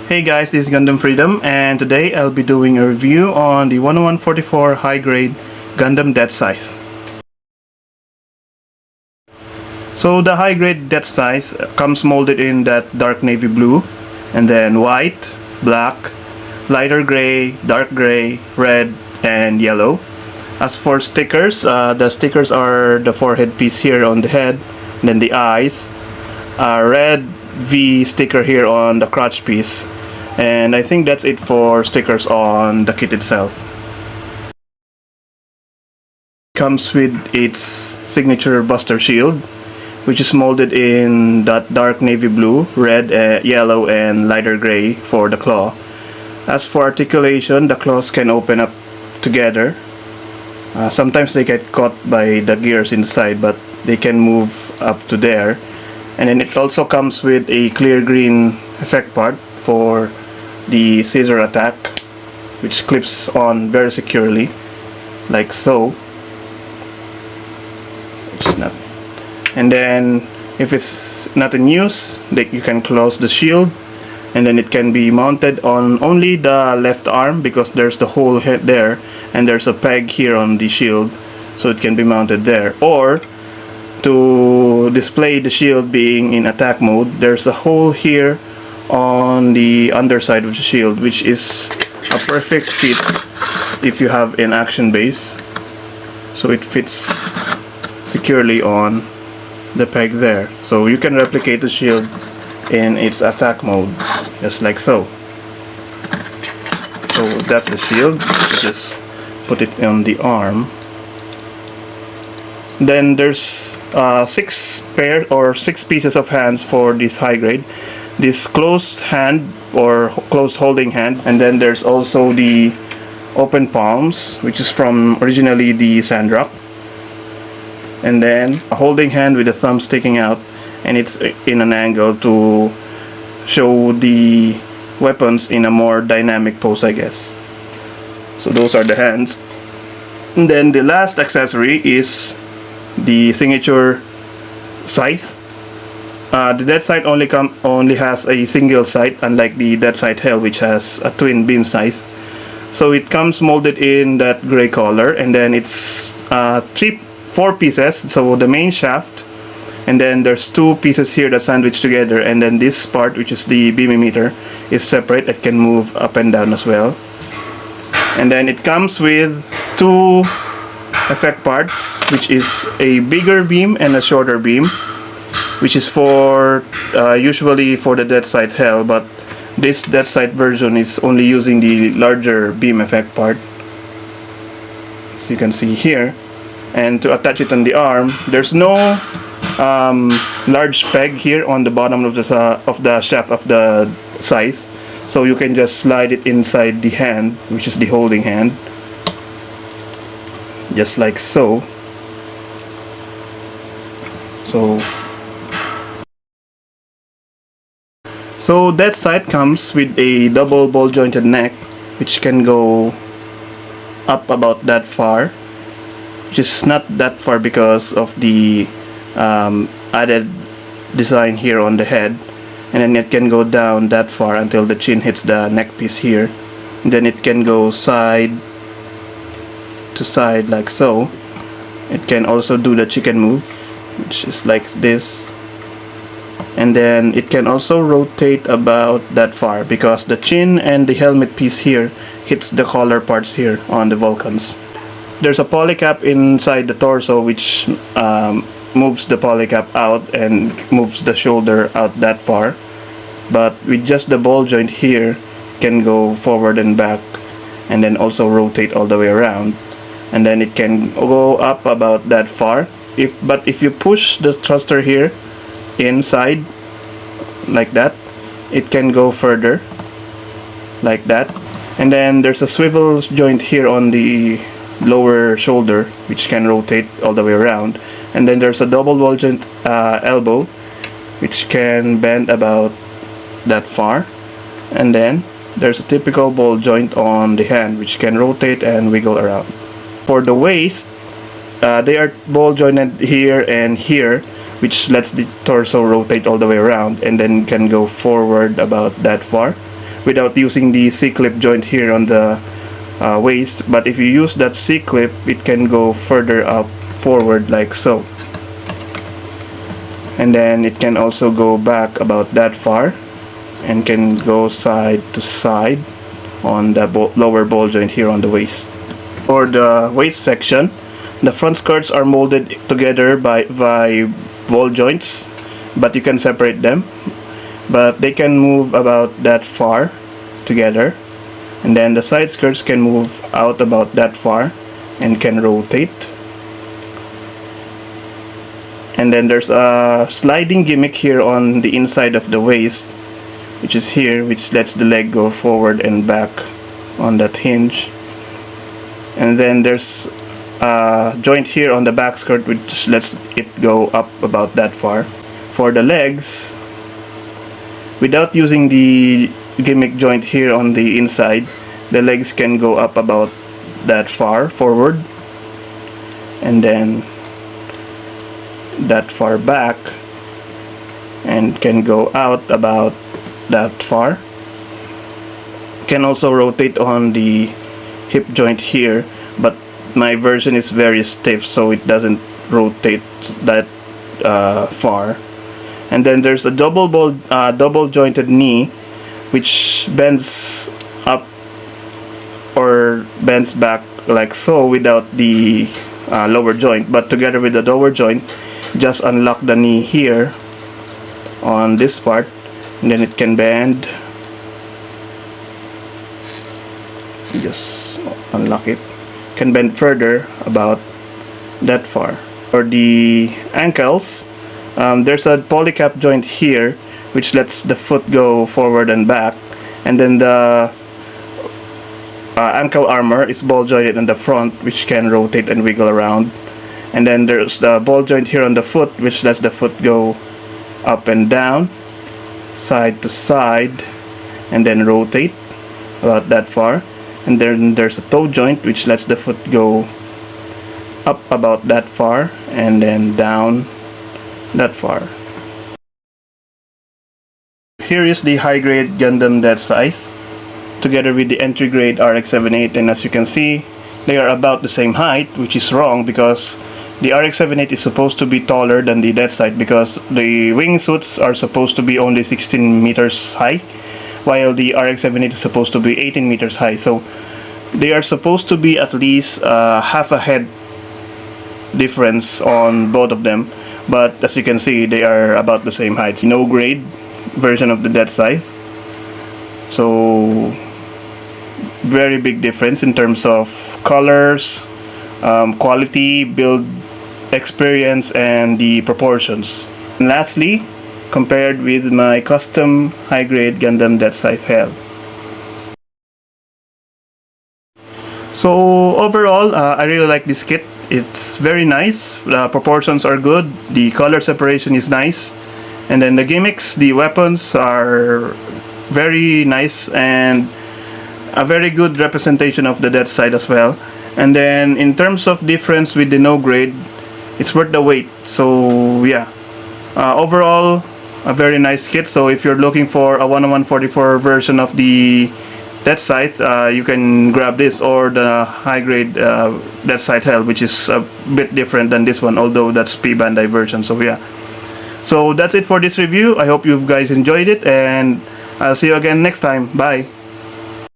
Hey guys, this is Gundam Freedom, and today I'll be doing a review on the 10144 high-grade Gundam Deathscythe. So the high-grade Deathscythe comes molded in that dark navy blue, and then white, black, lighter gray, dark gray, red, and yellow. As for stickers, the stickers are the forehead piece here on the head, and then the eyes, red V sticker here on the crotch piece. And I think that's it for stickers on the kit itself. Comes with its signature buster shield, which is molded in that dark navy blue, red, yellow, and lighter gray for the claw. As for articulation, the claws can open up together. Sometimes they get caught by the gears inside, but they can move up to there. And then it also comes with a clear green effect part for the scissor attack, which clips on very securely, like so. And then if it's not in use, you can close the shield, and then it can be mounted on only the left arm because there's the hole head there, and there's a peg here on the shield, so it can be mounted there. Or to display the shield being in attack mode, there's a hole here on the underside of the shield, which is a perfect fit if you have an action base, so it fits securely on the peg there. So you can replicate the shield in its attack mode, just like so. So that's the shield. You just put it on the arm. Then there's 6 pieces of hands for this high grade. This closed hand or closed holding hand, and then there's also the open palms, which is from originally the Sandrock, and then a holding hand with the thumb sticking out, and it's in an angle to show the weapons in a more dynamic pose, I guess. So those are the hands. And then the last accessory is the signature scythe. The Deathscythe only has a single scythe, unlike the Deathscythe Hell, which has a twin beam scythe. So it comes molded in that gray color, and then it's 4 pieces. So the main shaft, and then there's 2 pieces here that sandwich together, and then this part, which is the beam emitter, is separate. It can move up and down as well. And then it comes with 2 effect parts, which is a bigger beam and a shorter beam, which is for usually for the Deathscythe Hell, but this Deathscythe version is only using the larger beam effect part, as you can see here. And to attach it on the arm, there's no large peg here on the bottom of the shaft of the scythe, so you can just slide it inside the hand, which is the holding hand, just like so. So Deathscythe comes with a double ball jointed neck, which can go up about that far, which is not that far because of the added design here on the head, and then it can go down that far until the chin hits the neck piece here, and then it can go side to side like so. It can also do the chicken move, which is like this, and then it can also rotate about that far because the chin and the helmet piece here hits the collar parts here on the Vulcans. There's a polycap inside the torso, which moves the polycap out and moves the shoulder out that far, but with just the ball joint here, can go forward and back, and then also rotate all the way around, and then it can go up about that far. But if you push the thruster here inside like that, it can go further like that. And then there's a swivel joint here on the lower shoulder, which can rotate all the way around, and then there's a double ball joint elbow, which can bend about that far, and then there's a typical ball joint on the hand, which can rotate and wiggle around. For the waist, they are ball jointed here and here, which lets the torso rotate all the way around and then can go forward about that far. without using the C-clip joint here on the waist. But if you use that C-clip, it can go further up forward like so, and then it can also go back about that far and can go side to side on the lower ball joint here on the waist. For the waist section, the front skirts are molded together by ball joints, but you can separate them, but they can move about that far together, and then the side skirts can move out about that far and can rotate. And then there's a sliding gimmick here on the inside of the waist, which is here, which lets the leg go forward and back on that hinge. And then there's a joint here on the back skirt which lets it go up about that far. For the legs, without using the gimmick joint here on the inside, the legs can go up about that far forward and then that far back, and can go out about that far. Can also rotate on the hip joint here, but my version is very stiff, so it doesn't rotate that far. And then there's a double jointed knee, which bends up or bends back like so without the lower joint, but together with the lower joint, just unlock the knee here on this part, and then it can bend. Just unlock it, can bend further about that far. For the ankles, there's a polycap joint here which lets the foot go forward and back, and then the ankle armor is ball jointed in the front, which can rotate and wiggle around. And then there's the ball joint here on the foot, which lets the foot go up and down, side to side, and then rotate about that far. And then there's a toe joint which lets the foot go up about that far and then down that far. Here is the high grade Gundam Deathscythe together with the entry grade RX-78, and as you can see, they are about the same height, which is wrong because the RX-78 is supposed to be taller than the Deathscythe, because the wingsuits are supposed to be only 16 meters high, while the RX-78 is supposed to be 18 meters high. So they are supposed to be at least half a head difference on both of them, but as you can see, they are about the same height. No grade version of the Deathscythe, so very big difference in terms of colors, quality, build experience, and the proportions. And lastly, compared with my custom high-grade Gundam Deathscythe Hell. So overall, I really like this kit. It's very nice. The proportions are good. The color separation is nice. And then the gimmicks, the weapons are very nice and a very good representation of the Deathscythe as well. And then in terms of difference with the no grade, it's worth the wait. So yeah, overall a very nice kit. So if you're looking for a 10144 version of the Deathscythe, you can grab this, or the high grade Deathscythe Hell, which is a bit different than this one, although that's P-Bandai version. So yeah, so that's it for this review. I hope you guys enjoyed it, and I'll see you again next time. Bye.